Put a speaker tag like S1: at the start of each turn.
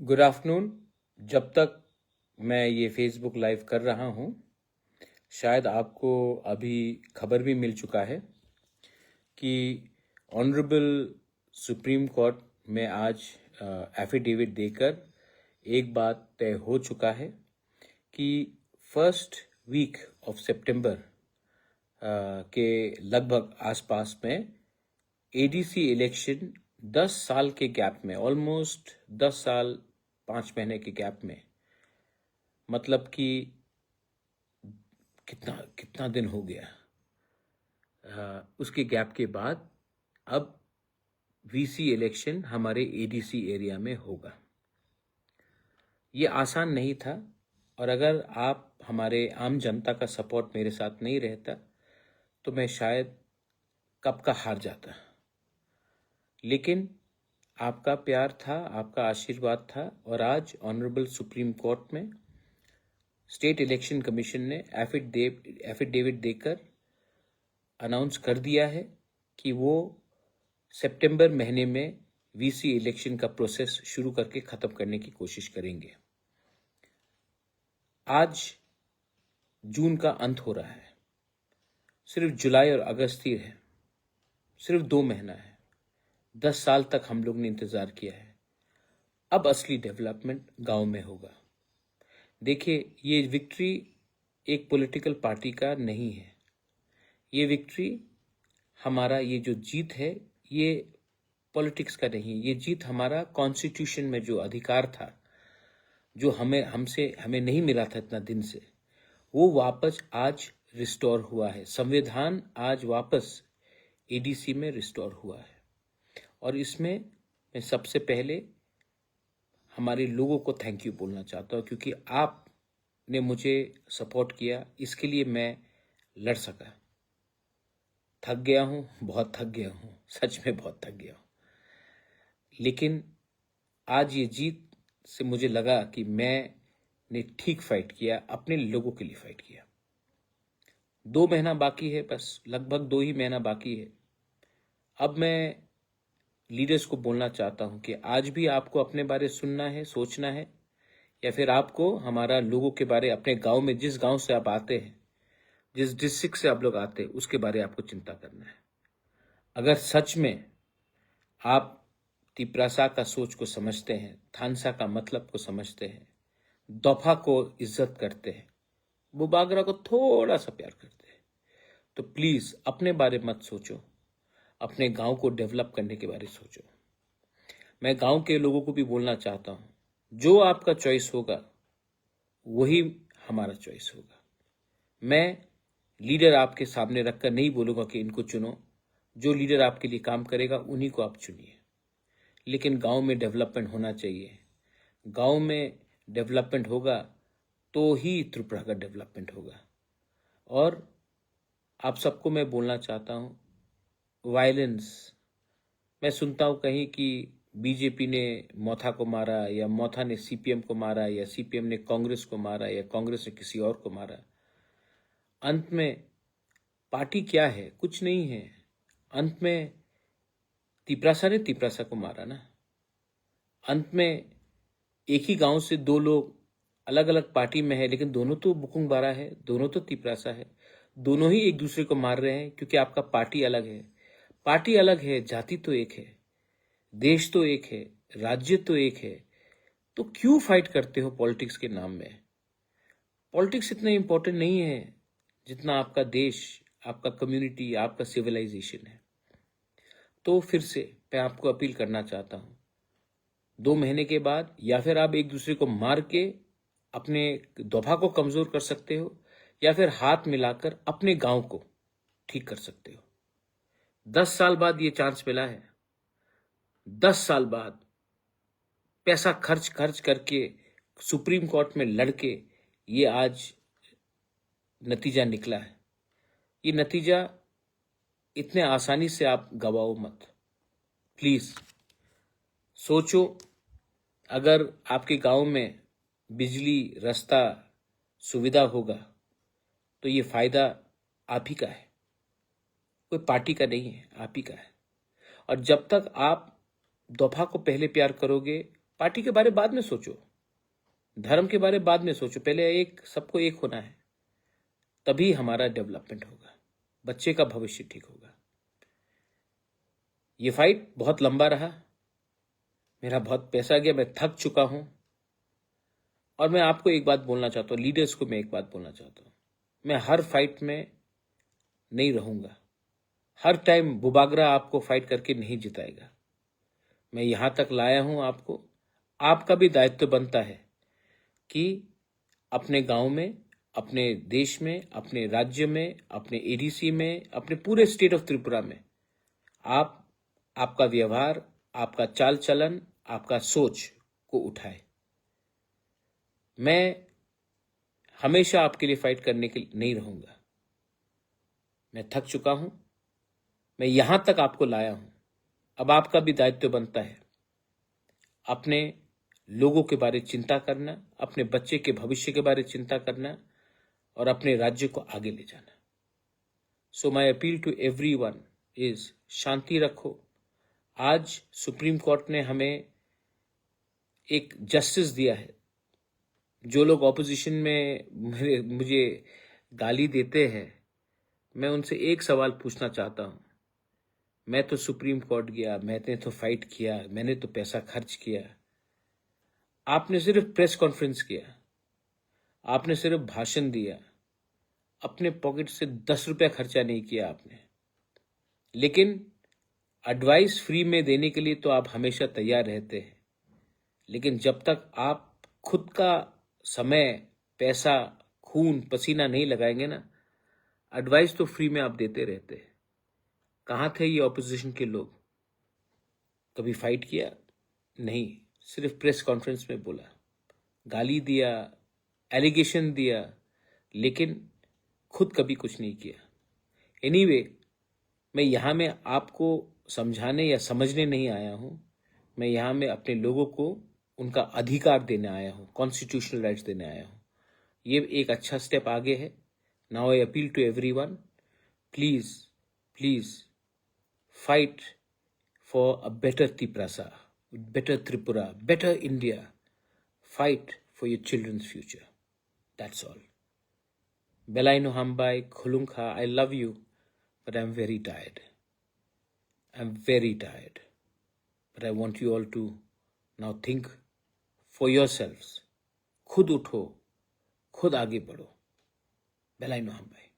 S1: Good afternoon. जब तक मैं ये फेसबुक लाइव कर रहा हूँ, शायद आपको अभी खबर भी मिल चुका है कि ऑनरेबल सुप्रीम कोर्ट में आज एफिडेविट देकर एक बात तय हो चुका है कि फर्स्ट वीक ऑफ सितंबर के लगभग आसपास में एडीसी इलेक्शन 10 साल के गैप में, ऑलमोस्ट 10 साल 5 महीने के गैप में, मतलब कि कितना कितना दिन हो गया, उसके गैप के बाद अब वीसी इलेक्शन हमारे एडीसी एरिया में होगा। ये आसान नहीं था और अगर आप हमारे आम जनता का सपोर्ट मेरे साथ नहीं रहता तो मैं शायद कब का हार जाता। लेकिन आपका प्यार था, आपका आशीर्वाद था और आज ऑनरेबल सुप्रीम कोर्ट में स्टेट इलेक्शन कमीशन ने एफिडेविट देकर अनाउंस कर दिया है कि वो सितंबर महीने में वीसी इलेक्शन का प्रोसेस शुरू करके ख़त्म करने की कोशिश करेंगे। आज जून का अंत हो रहा है, सिर्फ जुलाई और अगस्त ही है, सिर्फ 2 महीना है। 10 साल तक हम लोग ने इंतज़ार किया है। अब असली डेवलपमेंट गांव में होगा। देखिए, ये विक्ट्री एक पॉलिटिकल पार्टी का नहीं है। ये विक्ट्री, हमारा ये जो जीत है, ये पॉलिटिक्स का नहीं है। ये जीत हमारा कॉन्स्टिट्यूशन में जो अधिकार था, जो हमें नहीं मिला था इतना दिन से, वो वापस आज रिस्टोर हुआ है। संविधान आज वापस एडीसी में रिस्टोर हुआ है और इसमें मैं सबसे पहले हमारे लोगों को थैंक यू बोलना चाहता हूँ, क्योंकि आपने मुझे सपोर्ट किया। इसके लिए मैं लड़ सका। थक गया हूँ, बहुत थक गया हूँ, सच में बहुत थक गया हूँ। लेकिन आज ये जीत से मुझे लगा कि मैंने ठीक फाइट किया, अपने लोगों के लिए फाइट किया। 2 महीना बाकी है, बस लगभग 2 ही महीना बाकी है। अब मैं लीडर्स को बोलना चाहता हूं कि आज भी आपको अपने बारे सुनना है, सोचना है, या फिर आपको हमारा लोगों के बारे, अपने गांव में, जिस गांव से आप आते हैं, जिस डिस्ट्रिक्ट से आप लोग आते हैं, उसके बारे आपको चिंता करना है। अगर सच में आप तिपरासा का सोच को समझते हैं, थानसा का मतलब को समझते हैं, दफा को इज्जत करते हैं, वो बागरा को थोड़ा सा प्यार करते हैं, तो प्लीज अपने बारे मत सोचो, अपने गांव को डेवलप करने के बारे में सोचो। मैं गांव के लोगों को भी बोलना चाहता हूं, जो आपका चॉइस होगा वही हमारा चॉइस होगा। मैं लीडर आपके सामने रखकर नहीं बोलूंगा कि इनको चुनो। जो लीडर आपके लिए काम करेगा उन्हीं को आप चुनिए। लेकिन गांव में डेवलपमेंट होना चाहिए। गांव में डेवलपमेंट होगा तो ही त्रिपुरा का डेवलपमेंट होगा। और आप सबको मैं बोलना चाहता हूं, वायलेंस, मैं सुनता हूं कहीं कि बीजेपी ने मोथा को मारा, या मोथा ने सीपीएम को मारा, या सीपीएम ने कांग्रेस को मारा, या कांग्रेस ने किसी और को मारा। अंत में पार्टी क्या है? कुछ नहीं है। अंत में तिपरासा ने तिपरासा को मारा ना। अंत में एक ही गांव से 2 लोग अलग अलग पार्टी में है, लेकिन दोनों तो बुकुंग बारा है, दोनों तो तिपरासा है। दोनों ही एक दूसरे को मार रहे हैं क्योंकि आपका पार्टी अलग है। पार्टी अलग है, जाति तो एक है, देश तो एक है, राज्य तो एक है। तो क्यों फाइट करते हो पॉलिटिक्स के नाम में? पॉलिटिक्स इतना इंपॉर्टेंट नहीं है जितना आपका देश, आपका कम्युनिटी, आपका सिविलाइजेशन है। तो फिर से मैं आपको अपील करना चाहता हूं, 2 महीने के बाद या फिर आप एक दूसरे को मार के अपने दफा को कमजोर कर सकते हो, या फिर हाथ मिलाकर अपने गांव को ठीक कर सकते हो। 10 साल बाद ये चांस मिला है। 10 साल बाद पैसा खर्च करके सुप्रीम कोर्ट में लड़के ये आज नतीजा निकला है। ये नतीजा इतने आसानी से आप गवाओ मत। प्लीज सोचो, अगर आपके गांव में बिजली, रास्ता, सुविधा होगा तो ये फायदा आप ही का है, कोई पार्टी का नहीं है, आप ही का है। और जब तक आप दफा को पहले प्यार करोगे, पार्टी के बारे बाद में सोचो, धर्म के बारे बाद में सोचो, पहले सबको एक होना है, तभी हमारा डेवलपमेंट होगा, बच्चे का भविष्य ठीक होगा। ये फाइट बहुत लंबा रहा, मेरा बहुत पैसा गया, मैं थक चुका हूं। और मैं आपको एक बात बोलना चाहता हूं, लीडर्स को मैं एक बात बोलना चाहता हूं, मैं हर फाइट में नहीं रहूंगा, हर टाइम बुबागरा आपको फाइट करके नहीं जिताएगा। मैं यहां तक लाया हूं आपको, आपका भी दायित्व बनता है कि अपने गांव में, अपने देश में, अपने राज्य में, अपने एडीसी में, अपने पूरे स्टेट ऑफ त्रिपुरा में आपका व्यवहार, आपका चाल चलन, आपका सोच को उठाए। मैं हमेशा आपके लिए फाइट करने के लिए नहीं रहूंगा, मैं थक चुका हूं, मैं यहां तक आपको लाया हूं, अब आपका भी दायित्व बनता है अपने लोगों के बारे चिंता करना, अपने बच्चे के भविष्य के बारे चिंता करना और अपने राज्य को आगे ले जाना। So my appeal to everyone is शांति रखो। आज सुप्रीम कोर्ट ने हमें एक जस्टिस दिया है। जो लोग ऑपोजिशन में मुझे गाली देते हैं, मैं उनसे एक सवाल पूछना चाहता हूं। मैं तो सुप्रीम कोर्ट गया, मैंने तो फाइट किया, मैंने तो पैसा खर्च किया, आपने सिर्फ प्रेस कॉन्फ्रेंस किया, आपने सिर्फ भाषण दिया, अपने पॉकेट से 10 रुपया खर्चा नहीं किया आपने। लेकिन एडवाइस फ्री में देने के लिए तो आप हमेशा तैयार रहते हैं, लेकिन जब तक आप खुद का समय, पैसा, खून पसीना नहीं लगाएंगे ना, एडवाइस तो फ्री में आप देते रहते हैं। कहाँ थे ये ऑपोजिशन के लोग? कभी फाइट किया? नहीं, सिर्फ प्रेस कॉन्फ्रेंस में बोला, गाली दिया, एलिगेशन दिया, लेकिन खुद कभी कुछ नहीं किया। एनीवे, मैं यहाँ में आपको समझाने या समझने नहीं आया हूँ, मैं यहाँ में अपने लोगों को उनका अधिकार देने आया हूँ, कॉन्स्टिट्यूशनल राइट्स देने आया हूँ। ये एक अच्छा स्टेप आगे है। Now I appeal to everyone, please please fight for a better Tiprasa, better Tripura, better India. Fight for your children's future. That's all. Belaino Hambai, Khulungkha, I love you, but I'm very tired. I'm very tired. But I want you all to now think for yourselves. खुद उठो, खुद आगे बढ़ो. Belaino Hambai.